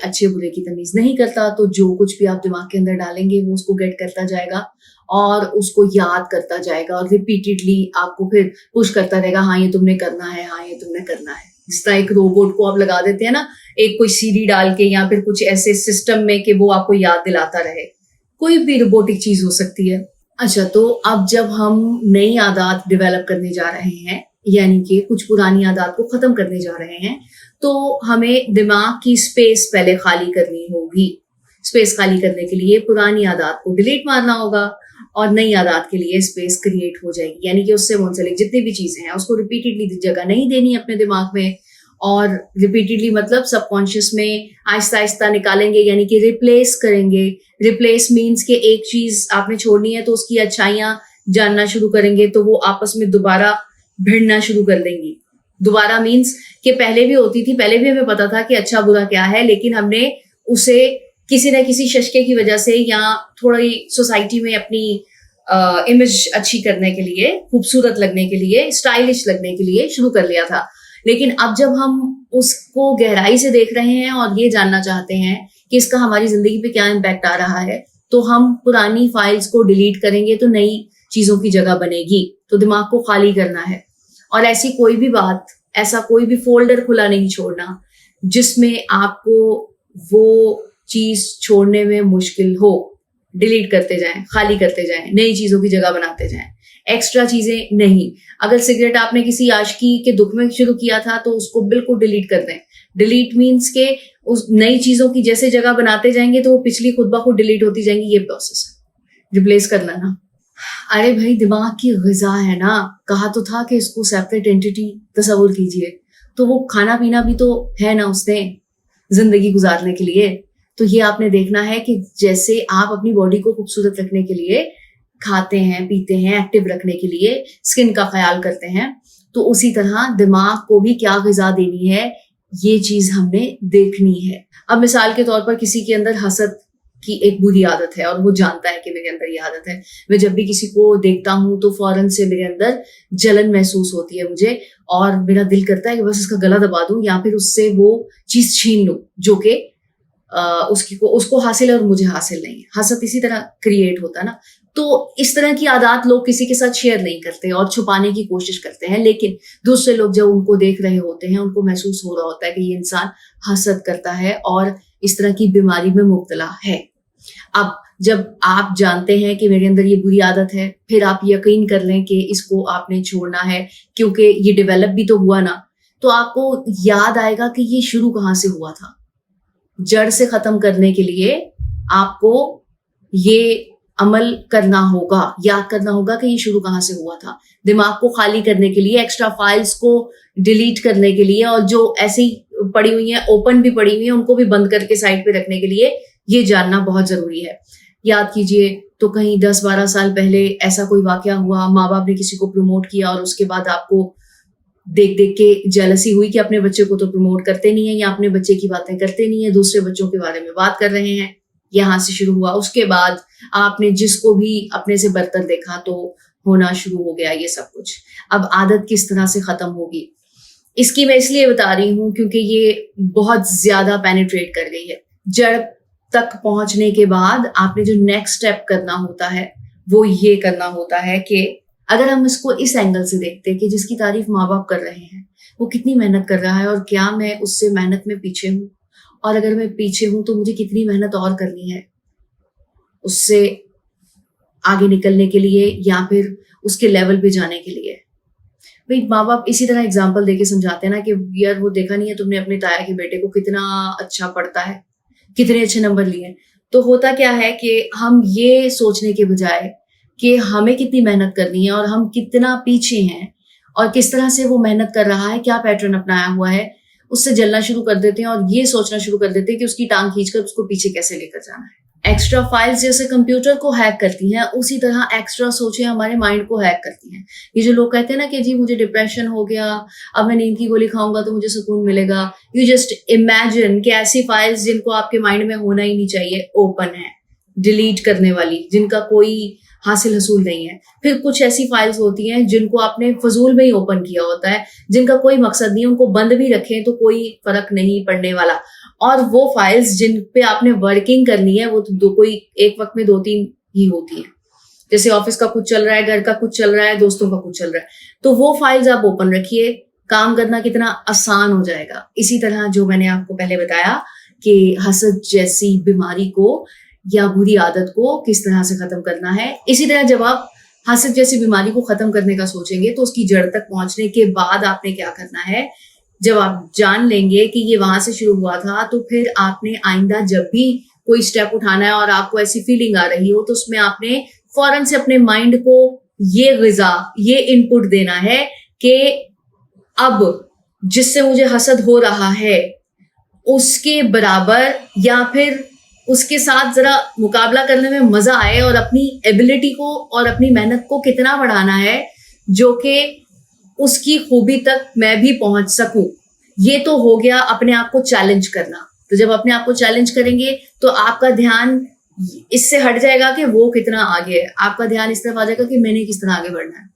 अच्छे बुरे की तमीज नहीं करता, तो जो कुछ भी आप दिमाग के अंदर डालेंगे वो उसको गेट करता जाएगा और उसको याद करता जाएगा और रिपीटेडली आपको फिर पुश करता रहेगा, हाँ ये तुमने करना है, हाँ ये तुमने करना है। जिस तरह एक रोबोट को आप लगा देते हैं ना, एक कोई सीडी डाल के या फिर कुछ ऐसे सिस्टम में कि वो आपको याद दिलाता रहे। कोई भी रोबोटिक चीज हो सकती है। अच्छा, तो अब जब हम नई आदत डेवलप करने जा रहे हैं, यानी कि कुछ पुरानी आदत को खत्म करने जा रहे हैं, तो हमें दिमाग की स्पेस पहले खाली करनी होगी। स्पेस खाली करने के लिए पुरानी आदत को डिलीट मारना होगा और नई आदत के लिए स्पेस क्रिएट हो जाएगी, यानी कि उससे मुंसलिक जितनी भी चीजें हैं उसको रिपीटेडली जगह नहीं देनी अपने दिमाग में, और रिपीटेडली मतलब सबकॉन्शियस में आहिस्ता आहिस्ता निकालेंगे, यानी कि रिप्लेस करेंगे। रिप्लेस मीन्स कि एक चीज आपने छोड़नी है तो उसकी अच्छाइयां जानना शुरू करेंगे, तो वो आपस में दोबारा भिड़ना शुरू कर देंगी। दोबारा मीन्स कि पहले भी होती थी, पहले भी हमें पता था कि अच्छा बुरा क्या है, लेकिन हमने उसे किसी न किसी शशके की वजह से या थोड़ी सोसाइटी में अपनी इमेज अच्छी करने के लिए, खूबसूरत लगने के लिए, स्टाइलिश लगने के लिए शुरू कर लिया था। लेकिन अब जब हम उसको गहराई से देख रहे हैं और ये जानना चाहते हैं कि इसका हमारी जिंदगी पे क्या इम्पैक्ट आ रहा है, तो हम पुरानी फाइल्स को डिलीट करेंगे तो नई चीजों की जगह बनेगी। तो दिमाग को खाली करना है और ऐसी कोई भी बात, ऐसा कोई भी फोल्डर खुला नहीं छोड़ना जिसमें आपको वो चीज छोड़ने में मुश्किल हो। डिलीट करते जाएं, खाली करते जाएं, नई चीजों की जगह बनाते जाएं, एक्स्ट्रा चीजें नहीं। अगर सिगरेट आपने किसी आशिकी के दुख में शुरू किया था तो उसको बिल्कुल डिलीट कर दें। डिलीट मीन्स के उस नई चीजों की जैसे जगह बनाते जाएंगे तो वो पिछली खुद ब खुद डिलीट होती जाएंगी। ये प्रोसेस है रिप्लेस करना ना। अरे भाई, दिमाग की ग़िज़ा है ना, कहा तो था कि इसको सेपरेट एंटिटी तस्वुर कीजिए, तो वो खाना पीना भी तो है ना उसने जिंदगी गुजारने के लिए। तो ये आपने देखना है कि जैसे आप अपनी बॉडी को खूबसूरत रखने के लिए खाते हैं, पीते हैं, एक्टिव रखने के लिए स्किन का ख्याल करते हैं, तो उसी तरह दिमाग को भी क्या ग़िज़ा देनी है ये चीज हमने देखनी है। अब मिसाल के तौर पर किसी के अंदर हसद की एक बुरी आदत है और वो जानता है कि मेरे अंदर ये आदत है। मैं जब भी किसी को देखता हूं तो फौरन से मेरे अंदर जलन महसूस होती है मुझे, और मेरा दिल करता है कि बस इसका गला दबा दूं या फिर उससे वो चीज छीन लूं जो कि उसको हासिल है और मुझे हासिल नहीं है। हसद इसी तरह क्रिएट होता है ना। तो इस तरह की आदत लोग किसी के साथ शेयर नहीं करते और छुपाने की कोशिश करते हैं, लेकिन दूसरे लोग जब उनको देख रहे होते हैं उनको महसूस हो रहा होता है कि ये इंसान हसद करता है और इस तरह की बीमारी में मुब्तला है। अब जब आप जानते हैं कि मेरे अंदर ये बुरी आदत है, फिर आप यकीन कर लें कि इसको आपने छोड़ना है क्योंकि ये डेवलप भी तो हुआ ना, तो आपको याद आएगा कि ये शुरू कहाँ से हुआ था। जड़ से खत्म करने के लिए आपको ये अमल करना होगा, याद करना होगा कि ये शुरू कहाँ से हुआ था। दिमाग को खाली करने के लिए, एक्स्ट्रा फाइल्स को डिलीट करने के लिए, और जो ऐसी पड़ी हुई हैं, ओपन भी पड़ी हुई हैं, उनको भी बंद करके साइड पे रखने के लिए ये जानना बहुत जरूरी है। याद कीजिए, तो कहीं 10-12 साल पहले ऐसा कोई वाकया हुआ, माँ बाप ने किसी को प्रमोट किया और उसके बाद आपको देख देख के जेलसी हुई कि अपने बच्चे को तो प्रमोट करते नहीं है या अपने बच्चे की बातें करते नहीं है, दूसरे बच्चों के बारे में बात कर रहे हैं। यहाँ से शुरू हुआ। उसके बाद आपने जिसको भी अपने से बरतर देखा तो होना शुरू हो गया ये सब कुछ। अब आदत किस तरह से खत्म होगी इसकी मैं इसलिए बता रही हूँ क्योंकि ये बहुत ज्यादा पेनिट्रेट कर गई है। जड़ तक पहुंचने के बाद आपने जो नेक्स्ट स्टेप करना होता है वो ये करना होता है कि अगर हम इसको इस एंगल से देखते हैं कि जिसकी तारीफ माँ बाप कर रहे हैं वो कितनी मेहनत कर रहा है और क्या मैं उससे मेहनत में पीछे हूँ, और अगर मैं पीछे हूं तो मुझे कितनी मेहनत और करनी है उससे आगे निकलने के लिए या फिर उसके लेवल पे जाने के लिए। भाई, माँ बाप इसी तरह एग्जाम्पल देके समझाते हैं ना कि यार वो देखा नहीं है तुमने अपने ताया के बेटे को कितना अच्छा पढ़ता है, कितने अच्छे नंबर लिए। तो होता क्या है कि हम ये सोचने के बजाय कि हमें कितनी मेहनत करनी है और हम कितना पीछे हैं और किस तरह से वो मेहनत कर रहा है, क्या पैटर्न अपनाया हुआ है, उससे जलना शुरू कर देते हैं और ये सोचना शुरू कर देते हैं कि उसकी टांग खींचकर उसको पीछे कैसे लेकर जाना है। एक्स्ट्रा फाइल्स जैसे कंप्यूटर को हैक करती हैं, उसी तरह एक्स्ट्रा सोचें हमारे माइंड को हैक करती हैं। ये जो लोग कहते हैं ना कि जी मुझे डिप्रेशन हो गया, अब मैं नींद की गोली खाऊंगा तो मुझे सुकून मिलेगा, यू जस्ट इमेजिन कि ऐसी फाइल्स जिनको आपके माइंड में होना ही नहीं चाहिए ओपन है, डिलीट करने वाली, जिनका कोई हासिल हसूल नहीं है। फिर कुछ ऐसी फाइल्स होती हैं जिनको आपने फजूल में ही ओपन किया होता है, जिनका कोई मकसद नहीं है, उनको बंद भी रखें तो कोई फर्क नहीं पड़ने वाला। और वो फाइल्स जिन पे आपने वर्किंग करनी है वो तो कोई एक वक्त में 2-3 ही होती है। जैसे ऑफिस का कुछ चल रहा है, घर का कुछ चल रहा है, दोस्तों का कुछ चल रहा है, तो वो फाइल्स आप ओपन रखिए, काम करना कितना आसान हो जाएगा। इसी तरह जो मैंने आपको पहले बताया कि हसद जैसी बीमारी को या बुरी आदत को किस तरह से खत्म करना है, इसी तरह जब आप हसद जैसी बीमारी को खत्म करने का सोचेंगे तो उसकी जड़ तक पहुंचने के बाद आपने क्या करना है, जब आप जान लेंगे कि ये वहां से शुरू हुआ था, तो फिर आपने आइंदा जब भी कोई स्टेप उठाना है और आपको ऐसी फीलिंग आ रही हो, तो उसमें आपने फौरन से अपने माइंड को ये ग़िज़ा, ये इनपुट देना है कि अब जिससे मुझे हसद हो रहा है उसके बराबर या फिर उसके साथ जरा मुकाबला करने में मजा आए, और अपनी एबिलिटी को और अपनी मेहनत को कितना बढ़ाना है जो कि उसकी खूबी तक मैं भी पहुंच सकूं। ये तो हो गया अपने आप को चैलेंज करना। तो जब अपने आप को चैलेंज करेंगे तो आपका ध्यान इससे हट जाएगा कि वो कितना आगे है, आपका ध्यान इस तरफ आ जाएगा कि मैंने किस तरह आगे बढ़ना है।